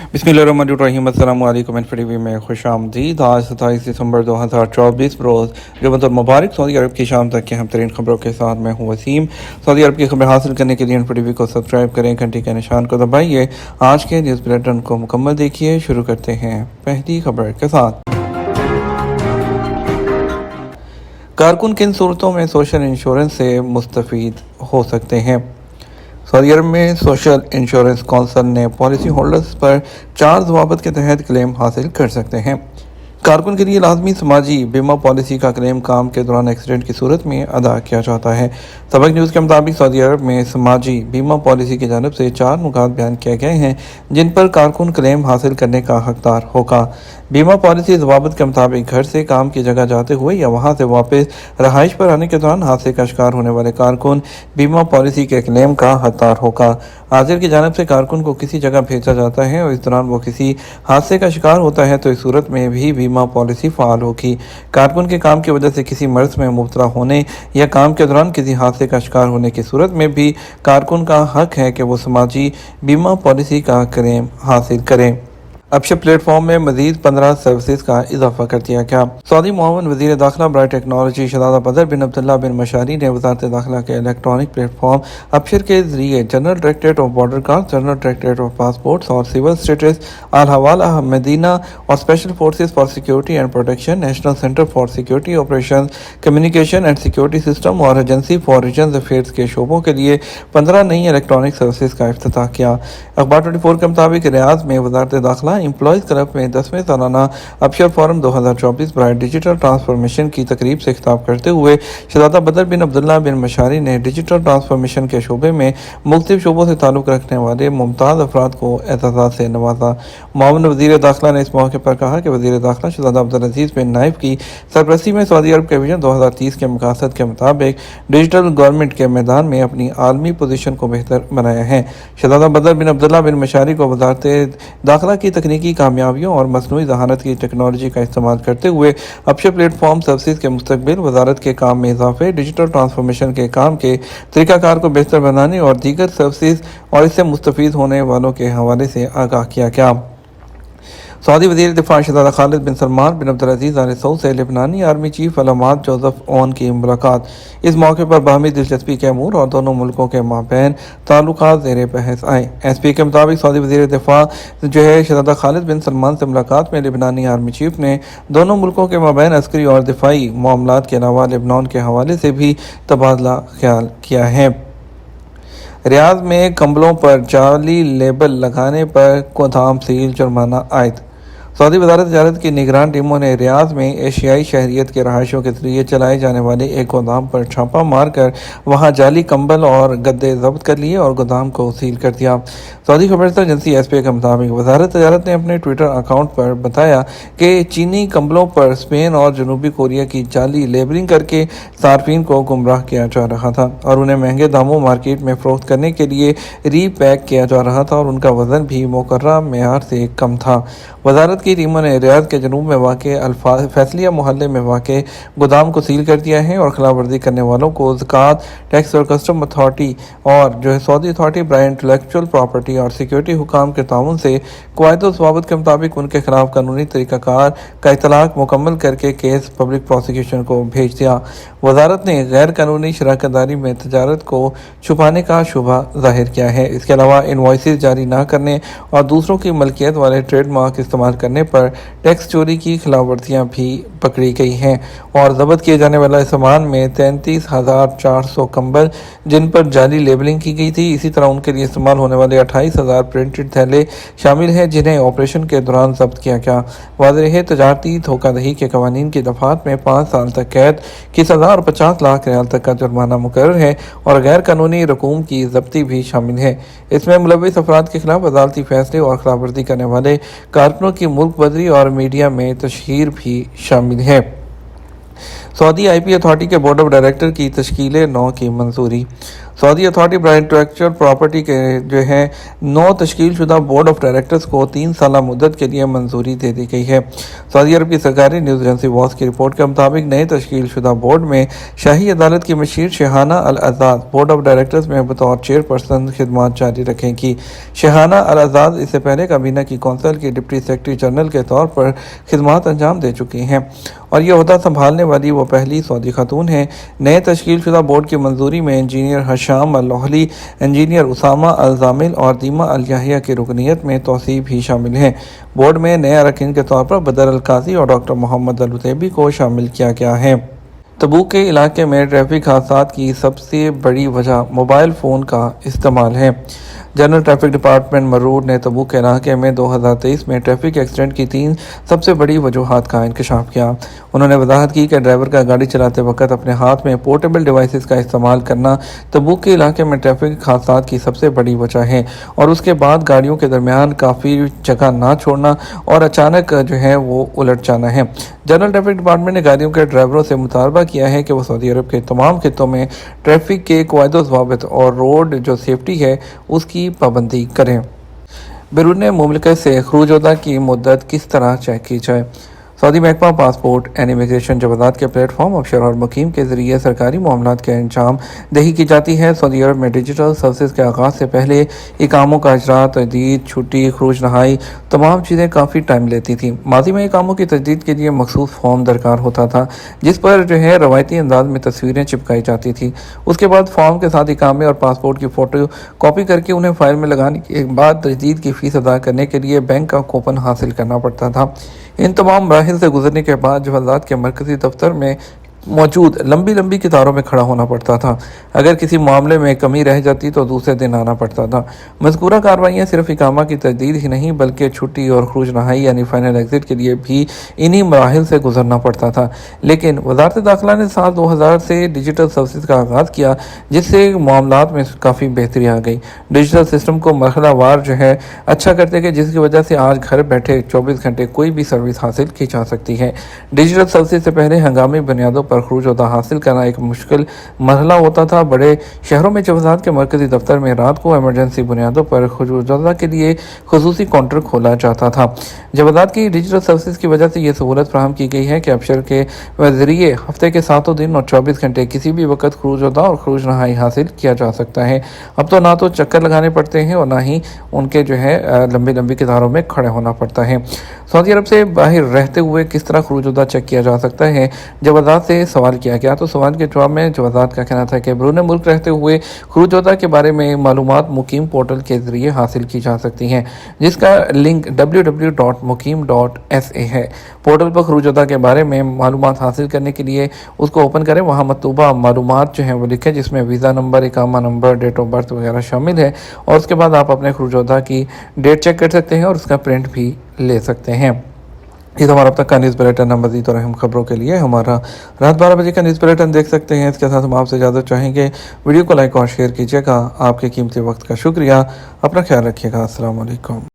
बिस्मिल्लाहिर्रहमानिर्रहीम। अस्सलाम वालेकुम। एनफीटीवी में खुश आमदीद। आज 27 दिसंबर 2024 रोज़ जुम्मतुल मुबारक। सऊदी अरब की शाम तक की अहम तरीन खबरों के साथ मैं हूँ वसीम। सऊदी अरब की खबरें हासिल करने के लिए एनफीटीवी को सब्सक्राइब करें, घंटी के निशान को दबाइए। आज के न्यूज़ बुलेटिन को मुकम्मल देखिए। शुरू करते हैं पहली खबर के साथ। कारकुन किन सूरतों में सोशल इंश्योरेंस से मुस्तफ़ीद हो सकते हैं। सऊदी अरब में सोशल इंश्योरेंस कौंसल ने पॉलिसी होल्डर्स पर 4 ज़वाबित के तहत क्लेम हासिल कर सकते हैं। कारकुन के लिए लाजमी समाजी बीमा पॉलिसी का क्लेम काम के दौरान एक्सीडेंट की सूरत में अदा किया जाता है। सबक न्यूज़ के मुताबिक सऊदी अरब में समाजी बीमा पॉलिसी की जानिब से 4 नुकात बयान किए गए हैं जिन पर कारकुन क्लेम हासिल करने का हकदार होगा। बीमा पॉलिसी ज़वाबित के मुताबिक घर से काम की जगह जाते हुए या वहां से वापस रहाइश पर आने के दौरान हादसे का शिकार होने वाले कारकुन बीमा पॉलिसी के क्लेम का हकदार होगा। हाजिर की जानिब से कारकुन को किसी जगह भेजा जाता है और इस दौरान वो किसी हादसे का शिकार होता है तो इस सूरत में भी बीमा पॉलिसी फ़ाल होगी। कारकुन के काम की वजह से किसी मर्ज में मुब्तला होने या काम के दौरान किसी हादसे का शिकार होने की सूरत में भी कारकुन का हक है कि वो समाजी बीमा पॉलिसी का क्लेम हासिल करें। अपशे प्लेटफॉर्म में मजीद 15 सर्विसेज का इजाफा कर दिया गया। सऊदी मुआवन वज़ीर दाखिला बराए टेक्नोलॉजी शहजादा बदर बिन अब्दुल्ला बिन मशारी ने वज़ारत दाखिला के इलेक्ट्रॉनिक प्लेटफॉर्म अपशर के जरिए general directorate of border guard, general directorate of passports और सिविल स्टेटस, अल हवाला मदीना और special forces for security and protection, national centre for security operation, communication and security system और एजेंसी फॉर रीजनल अफेयर्स के शोबों के लिए 15 नई electronic services का इफ्तिताह किया। अखबार 24 के मुताबिक रियाद में वज़ारत दाखिला एम्प्लॉयज़ क्लब में 10वें सालाना अपशर फोरम 2024 बराए डिजिटल ट्रांसफॉर्मेशन की तकरीब से खिताब करते हुए शहजादा बदर बिन अब्दुल्ला बिन मशारी ने डिजिटल ट्रांसफॉर्मेशन के शोबे में मुख्तलिफ शोबों से ताल्लुक़ रखने वाले मुमताज़ अफराद को एतज़ाज़ से नवाजा। मुआवन वज़ीर दाखिला ने इस मौके पर कहा कि वज़ीर दाखिला शहजादा अब्दुल अज़ीज़ बिन नाइफ की सरपरस्ती में सऊदी अरब के विजन 2030 के मकासद के मुताबिक डिजिटल गवर्नमेंट के मैदान में अपनी आलमी पोजीशन को बेहतर बनाया है। शहजादा बदर बिन अब्दुल्ला बिन मशारी को वज़ारत दाखिला की तकनीकी कामयाबियों और मसनूई जहानत की टेक्नोलॉजी का इस्तेमाल करते हुए अपशे प्लेटफॉर्म सर्विसेज के मुस्तकबिल, वजारत के काम में इजाफे, डिजिटल ट्रांसफॉर्मेशन के काम के तरीकाकार को बेहतर बनाने और दीगर सर्विसेज और इससे मुस्तफीद होने वालों के हवाले से आगाह किया गया। सऊदी वज़ीर दिफा शहजादा खालिद बिन सलमान बिन अब्दुल अज़ीज़ आल सऊद से लेबनानी आर्मी चीफ अलामात जोसेफ ओन की मुलाकात। इस मौके पर बाहमी दिलचस्पी के अमूर और दोनों मुल्कों के माबैन ताल्लुकात ज़ेर बहस आए। एसपी के मुताबिक सऊदी वज़ीर दिफा शहजादा खालिद बिन सलमान से मुलाकात में लेबनानी आर्मी चीफ ने दोनों मुल्कों के माबैन अस्करी और दिफाई मामलात के अलावा लेबनान के हवाले से भी तबादला ख्याल किया है। रियाद में कंबलों पर जाली लेबल लगाने पर गोदाम सील, जुर्माना आयद। सऊदी वज़ारत तिजारत की निगरान टीमों ने रियाद में एशियाई शहरियत के रहायशों के जरिए चलाए जाने वाले एक गोदाम पर छापा मारकर वहां जाली कंबल और गद्दे जब्त कर लिए और गोदाम को सील कर दिया। सऊदी खबरसां एजेंसी एसपी के मुताबिक वज़ारत तिजारत ने अपने ट्विटर अकाउंट पर बताया कि चीनी कंबलों पर स्पेन और जनूबी कोरिया की जाली लेबलिंग करके सार्फिन को गुमराह किया जा रहा था और उन्हें महंगे दामों मार्केट में फरोख्त करने के लिए रीपैक किया जा रहा था और उनका वजन भी मुकर्रर मेयार से कम था। वज़ारत की टीमों ने रियाद के जनूब में वाक़े फैसलिया मोहल्ले में वाक़े गोदाम को सील कर दिया है और खिलाफ वर्जी करने वालों को ज़कात, टैक्स और कस्टम अथॉरिटी और सऊदी अथॉरिटी बराए इंटेलेक्चुअल प्रॉपर्टी और सिक्योरिटी हुकाम के ताउन से क़वायद व ज़वाबित के मुताबिक उनके खिलाफ कानूनी तरीक़ाकार का इतलाक़ मुकम्मल करके केस पब्लिक प्रोसिक्यूशन को भेज दिया। वज़ारत ने गैर कानूनी शराकत दारी में तजारत को छुपाने का शुबा ज़ाहिर किया है। इसके अलावा इनवॉइसेस जारी न करने और दूसरों की मलकियत वाले ट्रेडमार्क इस्तेमाल करने पर टैक्स चोरी की खिलाफवर्जियाँ भी पकड़ी गई हैं और ज़ब्त किए जाने वाला सामान में 33,400 कंबल जिन पर जाली लेबलिंग की गई थी। इसी तरह उनके लिए इस्तेमाल होने वाले 28,000 प्रिंटेड थैले शामिल हैं जिन्हें ऑपरेशन के दौरान जब्त किया गया। वाज़ेह है तजारती धोखाधड़ी के कवानीन की दफात में 5 साल तक कैद की सज़ा और 50 लाख रियाल तक का जुर्माना मुकर्रर है और गैर कानूनी रकूम की जब्ती भी शामिल है। इसमें मुलव्विस अफराद के खिलाफ अदालती फैसले और खिलाफवर्जी करने वाले कारकुनों की मुल्क बदरी और मीडिया में तशहीर भी शामिल है। सऊदी आईपी अथॉरिटी के बोर्ड ऑफ डायरेक्टर की तश्कील 9 की मंजूरी। Saudi authority brand intellectual property के जो है 9 तश्कील शुदा बोर्ड ऑफ डायरेक्टर्स को 3 साल मुद्दत के लिए मंजूरी दे दी गई है। सऊदी अरब की सरकारी न्यूज़ एजेंसी वॉस की रिपोर्ट के मुताबिक नए तश्कील शुदा बोर्ड में शाही अदालत की मशीर Shahana Al Azad board of directors में बतौर चेयरपर्सन खिदमत जारी रखेंगी। शहाना अल आज़ाद इससे पहले काबीना की कौंसिल की डिप्टी सेक्रेटरी जनरल के तौर पर खिदमत अंजाम दे चुकी हैं और ये ओहदा संभालने वाली वो पहली सऊदी खातून हैं। नए तश्कील शुदा बोर्ड की मंजूरी में इंजीनियर हशाम अल लोहली, इंजीनियर उसामा अल जामिल और दीमा अल याहिया की रुकनीत में तोसी भी शामिल हैं। बोर्ड में नए अरकान के तौर पर बदर अल काजी और डॉक्टर मोहम्मद अल उतैबी को शामिल किया गया है। तबूक के इलाके में ट्रैफिक हादसात की सबसे बड़ी वजह मोबाइल फ़ोन का इस्तेमाल है। जनरल ट्रैफिक डिपार्टमेंट मरूर ने तबूक के इलाके में 2023 में ट्रैफिक एक्सीडेंट की 3 सबसे बड़ी वजूहात का इंकशाफ किया। उन्होंने वजाहत की कि ड्राइवर का गाड़ी चलाते वक्त अपने हाथ में पोर्टेबल डिवाइसेस का इस्तेमाल करना तबूक के इलाके में ट्रैफिक हादसात की सबसे बड़ी वजह है और उसके बाद गाड़ियों के दरमियान काफ़ी जगह ना छोड़ना और अचानक जो है वो उलट जाना है। जनरल ट्रैफिक डिपार्टमेंट ने गाड़ियों के ड्राइवरों से मुतालबा किया है कि वो सऊदी अरब के तमाम खित्तों में ट्रैफिक के कायदो ज़वाबित और रोड जो सेफ्टी है उसकी पाबंदी करें। बैरून मुमलिकत से खरूज की मुद्दत किस तरह चेक की जाए। सऊदी महकमा पासपोर्ट एंड इमिग्रेशन जवाज़ात के प्लेटफॉर्म अफसर और मुकीम के ज़रिए सरकारी मामलात के अंजाम दही की जाती है। सऊदी अरब में डिजिटल सर्विस के आगाज़ से पहले इकामों का इजरा, तजदीद, छुट्टी, खरूज नहाई तमाम चीज़ें काफ़ी टाइम लेती थी। माजी में इकामों की तजदीद के लिए मखसूस फॉर्म दरकार होता था जिस पर जो है रवायती अंदाज में तस्वीरें चिपकाई जाती थी। उसके बाद फॉर्म के साथ इकामे और पासपोर्ट की फ़ोटो कॉपी करके उन्हें फ़ाइल में लगाने के बाद तजदीद की फ़ीस अदा करने के लिए बैंक का कूपन हासिल करना पड़ता था। इन तमाम मराहिल से गुजरने के बाद जवाज़ात के मरकज़ी दफ्तर में मौजूद लंबी लंबी कतारों में खड़ा होना पड़ता था। अगर किसी मामले में कमी रह जाती तो दूसरे दिन आना पड़ता था। मज़कूरा कार्रवाइयाँ सिर्फ इकामा की तजदीद ही नहीं बल्कि छुट्टी और खरूज नहाई यानी फ़ाइनल एग्ज़िट के लिए भी इन्हीं मराहिल से गुजरना पड़ता था। लेकिन वज़ारत दाखिला ने साल 2000 से डिजिटल सर्विस का आगाज़ किया जिससे मामलात में काफ़ी बेहतरी आ गई। डिजिटल सिस्टम को मरहलावार जो है अच्छा करते गए जिसकी वजह से आज घर बैठे 24 घंटे कोई भी सर्विस हासिल की जा सकती है। डिजिटल सर्विस से पहले हंगामी बुनियादों पर खरूज हासिल करना एक मुश्किल मरहला होता था। बड़े शहरों में जवाज़ात के मरकज़ी दफ्तर में रात को इमरजेंसी बुनियादों पर खरूज के लिए खुसूसी काउंटर खोला जाता था। जवाज़ात की डिजिटल सर्विस की वजह से ये सहूलत फराहम की गई है कि अफसर के ज़रिए हफ्ते के 7 दिन और 24 घंटे किसी भी वक्त खरूज और खरूज नहाई हासिल किया जा सकता है। अब तो ना तो चक्कर लगाने पड़ते हैं और ना ही उनके जो है लंबी लंबी कतारों में खड़े होना पड़ता है। सऊदी अरब से बाहर रहते हुए किस तरह खरूज चेक किया जा सकता है, जवाज़ात से सवाल किया गया तो सवाल के जवाब में जवाज़ात का कहना था कि बैरून मुल्क रहते हुए खरूज के बारे में मालूमात मुकीम पोर्टल के ज़रिए हासिल की जा सकती हैं जिसका लिंक www.mukim.sa है। पोर्टल पर खरूज के बारे में मालूमात हासिल करने के लिए उसको ओपन करें। वहाँ मतलूबा मालूमात जो हैं वो लिखें जिसमें वीज़ा नंबर, इकामा नंबर, डेट ऑफ बर्थ वगैरह शामिल है और उसके बाद आप अपने खरूज की डेट चेक कर सकते हैं और उसका प्रिंट भी ले सकते हैं। ये तो हमारा अब तक का न्यूज़ बुलेटिन है। मज़ीद और अहम खबरों के लिए हमारा रात 12 बजे का न्यूज़ बुलेटिन देख सकते हैं। इसके साथ हम आपसे इजाज़त चाहेंगे। वीडियो को लाइक और शेयर कीजिएगा। आपके कीमती वक्त का शुक्रिया। अपना ख्याल रखिएगा। अस्सलाम वालेकुम।